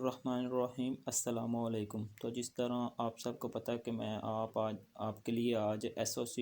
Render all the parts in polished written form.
बिस्मिल्लाहिर्रहमानिर्रहीम अस्सलामुअलैकुम। तो जिस तरह आप सबको पता है कि मैं आज आपके लिए आज SOC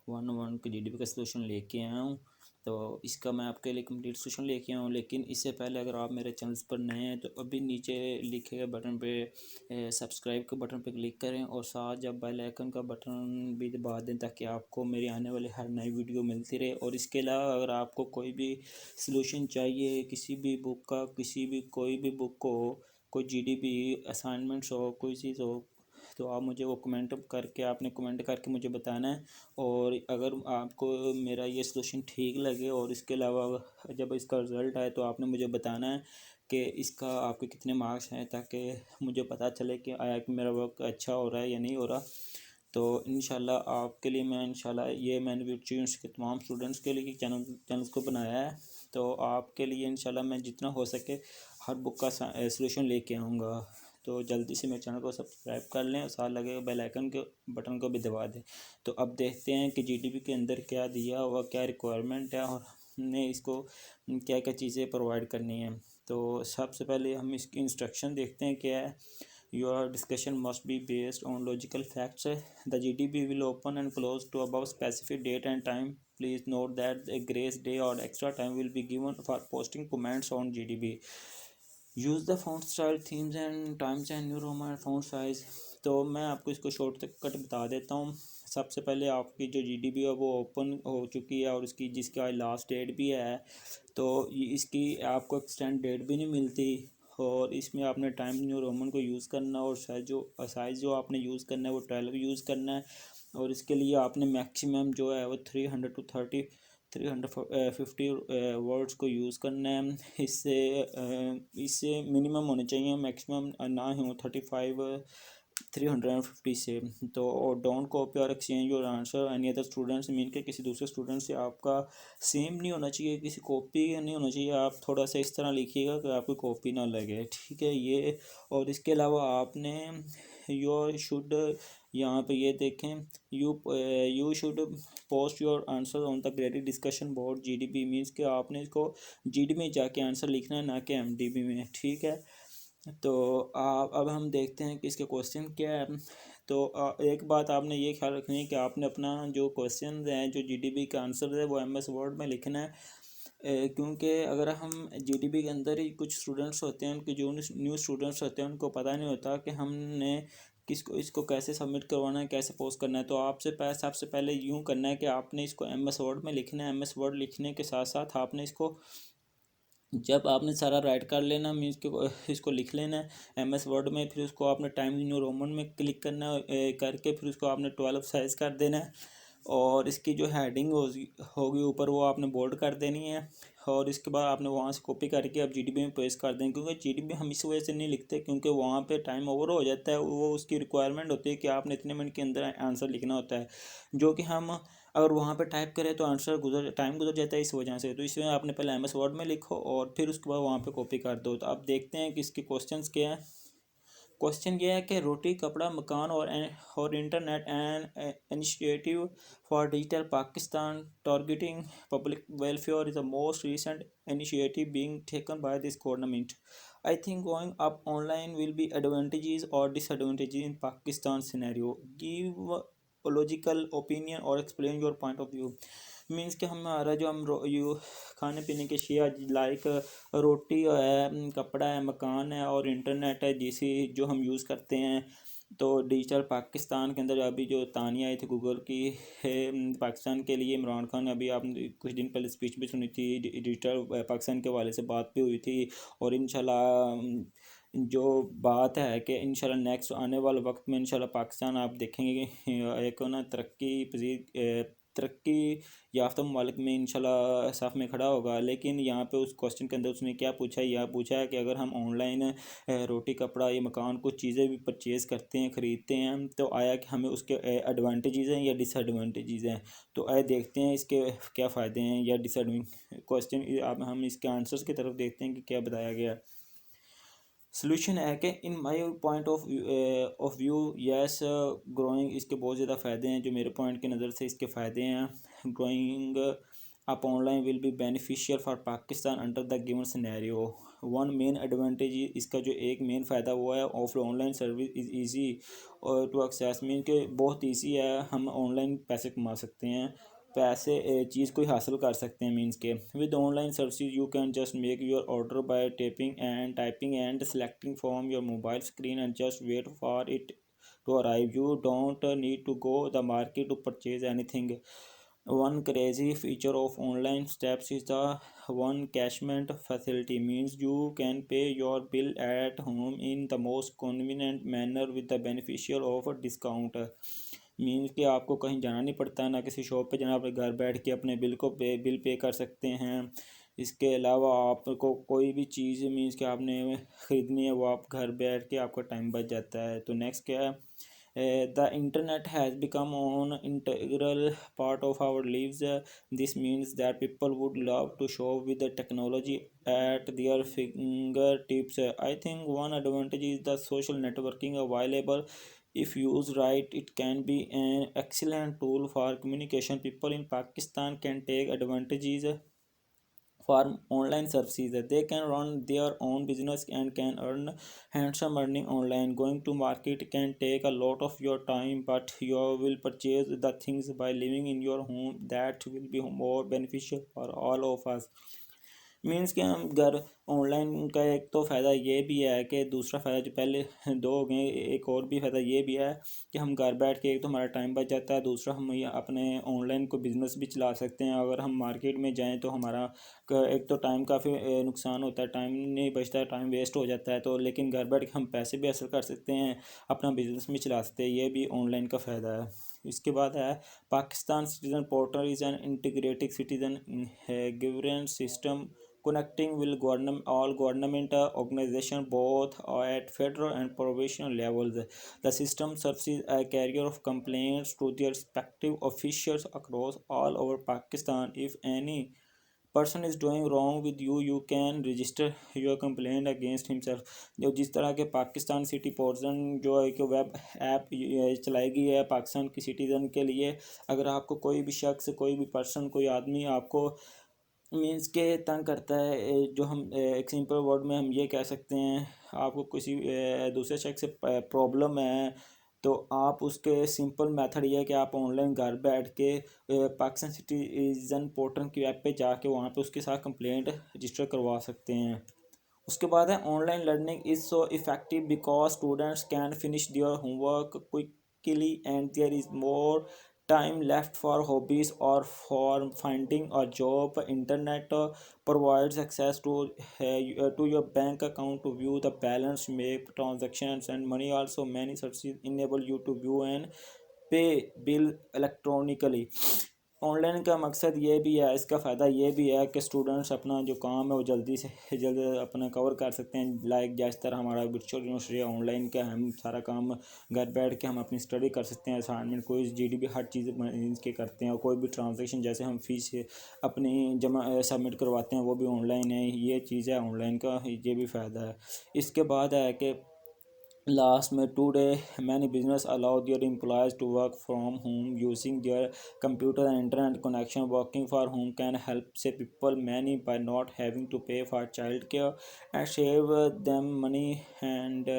1 की GDP का सलूशन लेके आया हूँ। तो इसका मैं आपके लिए कंप्लीट सलूशन लेके आया हूँ, लेकिन इससे पहले अगर आप मेरे चैनल पर नए हैं तो अभी नीचे लिखे गए बटन पे सब्सक्राइब के बटन पे क्लिक करें और साथ जब बेल आइकन का बटन भी दबा दें ताकि आपको मेरी आने वाली हर नई वीडियो मिलती रहे। और इसके अलावा अगर आपको कोई भी सलूशन चाहिए किसी भी बुक का, किसी भी कोई भी बुक को, कोई GDP असाइनमेंट्स हो, कोई चीज़ हो, तो आप मुझे वो कमेंट करके मुझे बताना है। और अगर आपको मेरा ये सलूशन ठीक लगे और इसके अलावा जब इसका रिज़ल्ट आए तो आपने मुझे बताना है कि इसका आपके कितने मार्क्स हैं, ताकि मुझे पता चले कि आया कि मेरा वर्क अच्छा हो रहा है या नहीं हो रहा। तो इंशाल्लाह आपके लिए मैंने वीडियोस के तमाम स्टूडेंट्स के लिए चैनल्स को बनाया है। तो आपके लिए इंशाल्लाह मैं जितना हो सके हर बुक का सलूशन लेके आऊँगा। तो जल्दी से मेरे चैनल को सब्सक्राइब कर लें और साथ लगे बेल आइकन के बटन को भी दबा दें। तो अब देखते हैं कि GDP के अंदर क्या दिया हुआ, क्या रिक्वायरमेंट है और हमने इसको क्या क्या चीज़ें प्रोवाइड करनी है। तो सबसे पहले हम इसकी इंस्ट्रक्शन देखते हैं क्या है। Your discussion must be based on logical facts. The GDP will open and close to above specific date and time. Please note that a grace day or extra time will be given for posting comments on GDP. Use the font style, themes and times and New Roman font size. तो मैं आपको इसको shortcut बता देता हूँ। सबसे पहले आपकी जो GDP है वो ओपन हो चुकी है और इसकी जिसका लास्ट डेट भी है, तो इसकी आपको एक्सटेंड डेट भी नहीं मिलती। और इसमें आपने टाइम न्यू रोमन को यूज़ करना और साइज़ जो आपने यूज़ करना है वो 12 यूज़ करना है। और इसके लिए आपने मैक्सिमम जो है वो 350 वर्ड्स को यूज़ करना है। इससे मिनिमम होने चाहिए, मैक्सिमम ना ही हो 350 से। तो डोंट कॉपी और exchange your answer any other students, mean के किसी दूसरे स्टूडेंट से आपका सेम नहीं होना चाहिए, किसी कॉपी नहीं होना चाहिए। आप थोड़ा सा इस तरह लिखिएगा कि आपकी कॉपी ना लगे, ठीक है ये। और इसके अलावा आपने योर शुड, यहाँ पे ये देखें, you should post your answer on the graded discussion board GDP, means कि आपने इसको GDP में जाके आंसर लिखना है, ना कि MDB में, ठीक है। तो अब हम देखते हैं कि इसके क्वेश्चन क्या है। तो एक बात आपने ये ख्याल रखनी है कि आपने अपना जो क्वेश्चन है, जो GDP का आंसर है वो MS वर्ड में लिखना है। क्योंकि अगर हम GDP के अंदर ही कुछ स्टूडेंट्स होते हैं, उनके जो न्यू स्टूडेंट्स होते हैं उनको पता नहीं होता कि हमने किसको इसको कैसे सबमिट करवाना है, कैसे पोस्ट करना है। तो सबसे पहले यूँ करना है कि आपने इसको MS वर्ड में लिखना है। MS वर्ड लिखने के साथ साथ आपने इसको, जब आपने सारा राइट कर लेना, मीन्स के इसको लिख लेना है MS वर्ड में, फिर उसको आपने टाइम्स न्यू रोमन में क्लिक करना है, करके फिर उसको आपने 12 साइज़ कर देना है। और इसकी जो हेडिंग होगी ऊपर वो आपने बोल्ड कर देनी है। और इसके बाद आपने वहाँ से कॉपी करके अब GDP में पेस्ट कर दें, क्योंकि GDP हम इस वजह से नहीं लिखते क्योंकि वहाँ पे टाइम ओवर हो जाता है। वो उसकी रिक्वायरमेंट होती है कि आपने इतने मिनट के अंदर आंसर लिखना होता है, जो कि हम अगर वहाँ पे टाइप करें तो टाइम गुजर जाता है इस वजह से। तो इसमें आपने पहले MS वर्ड में लिखो और फिर उसके बाद वहाँ पे कॉपी कर दो। तो अब देखते हैं कि इसके क्वेश्चंस क्या हैं। क्वेश्चन ये है कि रोटी कपड़ा मकान और internet and initiative for digital Pakistan targeting public welfare is the most recent initiative being taken by this government. I think going up online will be advantages और disadvantages in Pakistan scenario. Give logical opinion और explain your point of view. Means कि हमारा जो you खाने पीने की share like रोटी है, कपड़ा है, मकान है और इंटरनेट है, जिसे जो हम यूज़ करते हैं। तो डिजिटल पाकिस्तान के अंदर अभी जो तानिया आई थी गूगल की है पाकिस्तान के लिए, इमरान खान, अभी आपने कुछ दिन पहले स्पीच भी सुनी थी, डिजिटल पाकिस्तान के वाले से बात भी हुई थी। और इंशाल्लाह जो बात है कि इंशाल्लाह नेक्स्ट आने वाले वक्त में इंशाल्लाह पाकिस्तान आप देखेंगे एक ना तरक्की याफ्ता ममालिक में इंशाल्लाह साथ में खड़ा होगा। लेकिन यहाँ पे उस क्वेश्चन के अंदर उसने क्या पूछा है, यह पूछा है कि अगर हम ऑनलाइन रोटी कपड़ा या मकान कुछ चीज़ें भी परचेज़ करते हैं, ख़रीदते हैं, तो आया कि हमें उसके एडवांटेजेस हैं या डिसएडवांटेजेस हैं। तो आए देखते हैं इसके क्या फ़ायदे हैं या क्वेश्चन। अब हम इसके आंसर्स की तरफ देखते हैं कि क्या बताया गया है। सोल्यूशन है कि in my point of view yes growing, इसके बहुत ज़्यादा फ़ायदे हैं। जो मेरे पॉइंट की नज़र से इसके फ़ायदे हैं। Growing up online will be beneficial for Pakistan under the given scenario. One main advantage इसका जो एक मेन फ़ायदा वो है, of online service is easy और टू एक्सेस, मीन के बहुत ईजी है, हम ऑनलाइन पैसे कमा सकते हैं, पैसे चीज़ कोई हासिल कर सकते हैं। मीन्स के with online services you can just make your order by typing and selecting from your mobile screen and just wait for it to arrive. You don't need to go the market to purchase anything. One crazy feature of online steps is the one cashment facility, means you can pay your bill at home in the most convenient manner with the beneficial of a discount. Means कि आपको कहीं जाना नहीं पड़ता, ना किसी shop पे जाना, आप घर बैठ के अपने बिल पे कर सकते हैं। इसके अलावा आपको कोई भी चीज़ मीन्स कि आपने ख़रीदनी है वो आप घर बैठ के आपका टाइम बच जाता है। तो नेक्स्ट क्या है, the internet has become an integral part of our lives. This means that people would love to shop with the technology at their fingertips. I think one advantage is the social networking available. If used right, it can be an excellent tool for communication. People in Pakistan can take advantages for online services. They can run their own business and can earn handsome earning online. Going to market can take a lot of your time, but you will purchase the things by living in your home. That will be more beneficial for all of us. Means कि हम घर online का एक तो फ़ायदा ये भी है कि दूसरा फ़ायदा जो पहले दो हो गए, एक और भी फ़ायदा ये भी है कि हम घर बैठ के एक तो हमारा टाइम बच जाता है, दूसरा हम ये अपने ऑनलाइन को बिज़नेस भी चला सकते हैं। अगर हम मार्केट में जाएं तो हमारा एक तो टाइम काफ़ी नुकसान होता है, टाइम नहीं बचता है, टाइम वेस्ट हो जाता है। तो लेकिन घर बैठ के हम पैसे भी हासिल कर सकते हैं, अपना बिज़नेस भी चला सकते हैं, ये भी ऑनलाइन का फ़ायदा है। इसके बाद है Pakistan citizen portal is an integrated citizen governance system connecting will all government organizations both at federal and provincial levels. The system serves a carrier of complaints to their respective officials across all over Pakistan. If any person is doing wrong with you, you can register your complaint against himself. जो जिस तरह के Pakistan city portal जो एक web app चलाई गई है पाकिस्तान की सिटीज़न के लिए, अगर आपको कोई भी शख्स, कोई भी पर्सन, कोई आदमी आपको मीन्स के तंग करता है, जो हम एक सिंपल वर्ड में हम ये कह सकते हैं, आपको किसी दूसरे शख्स से प्रॉब्लम है, तो आप उसके सिंपल मेथड ये है कि आप ऑनलाइन घर बैठ के पाकिस्तान सिटीजन पोर्टल की वेब पे जाके वहाँ पे उसके साथ कंप्लेंट रजिस्टर करवा सकते हैं। उसके बाद है online learning is so effective because students can finish their homework quickly and there is more time left for hobbies or for finding a job. Internet provides access to your bank account to view the balance, make transactions and money. Also many services enable you to view and pay bill electronically. Online का मकसद ये भी है, इसका फ़ायदा ये भी है कि स्टूडेंट्स अपना जो काम है वो जल्दी से जल्द अपना कवर कर सकते हैं। लाइक जिस तरह हमारा वर्चुअल यूनिवर्सिटी ऑनलाइन का, हम सारा काम घर बैठ के हम अपनी स्टडी कर सकते हैं, असाइनमेंट कोई जीडीपी हर चीज़ के करते हैं, और कोई भी ट्रांजेक्शन जैसे हम फीस अपनी जमा सबमिट करवाते हैं वो भी ऑनलाइन है। ये चीज़ है ऑनलाइन का, ये भी फ़ायदा है। इसके बाद है कि Last May today, many business allow their employees to work from home using their computer and internet connection. Working from home can help save people many by not having to pay for childcare and save them money and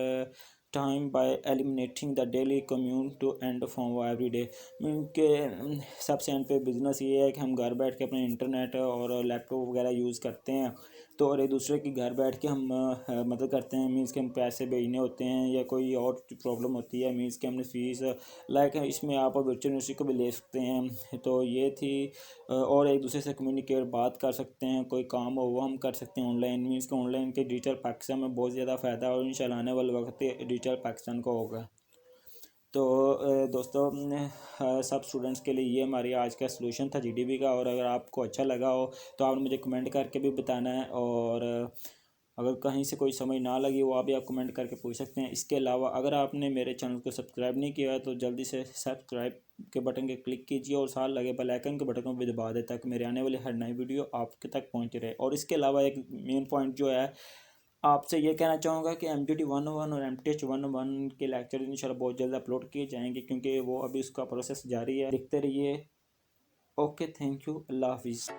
time by eliminating the daily commute to and from every day. के सबसे and पे business ये है कि हम घर बैठ के अपने इंटरनेट और लैपटॉप वगैरह यूज़ करते हैं, तो और एक दूसरे की घर बैठ के हम मदद करते हैं। मीन्स के हम पैसे भेजने होते हैं या कोई और प्रॉब्लम होती है, मीन्स के हमने फ़ीस लाइक इसमें आप वर्चुअल यूनिवर्सिटी को भी ले सकते हैं। तो ये थी और एक दूसरे से कम्युनिकेट बात कर सकते हैं, कोई काम हो वो हम कर सकते हैं ऑनलाइन। मीन्स के ऑनलाइन के डिजिटल पाकिस्तान में बहुत ज़्यादा फ़ायदा और इंशाल्लाह आने वाले वक्त डिजिटल पाकिस्तान को होगा। तो दोस्तों सब स्टूडेंट्स के लिए ये हमारी आज का सलूशन था जीडीपी का, और अगर आपको अच्छा लगा हो तो आपने मुझे कमेंट करके भी बताना है, और अगर कहीं से कोई समझ ना लगी वो आप कमेंट करके पूछ सकते हैं। इसके अलावा अगर आपने मेरे चैनल को सब्सक्राइब नहीं किया है तो जल्दी से सब्सक्राइब के बटन के क्लिक कीजिए और साथ लगे बेल आइकन के बटन को भी दबा दें ताकि मेरे आने वाली हर नई वीडियो आपके तक पहुँच रहे। और इसके अलावा एक मेन पॉइंट जो है, आपसे ये कहना चाहूँगा कि MGT 101 और MTH 101 के लेक्चर इंशाल्लाह बहुत जल्द अपलोड किए जाएंगे, क्योंकि वो अभी उसका प्रोसेस जारी है। देखते रहिए। ओके, थैंक यू, अल्लाह हाफिज़।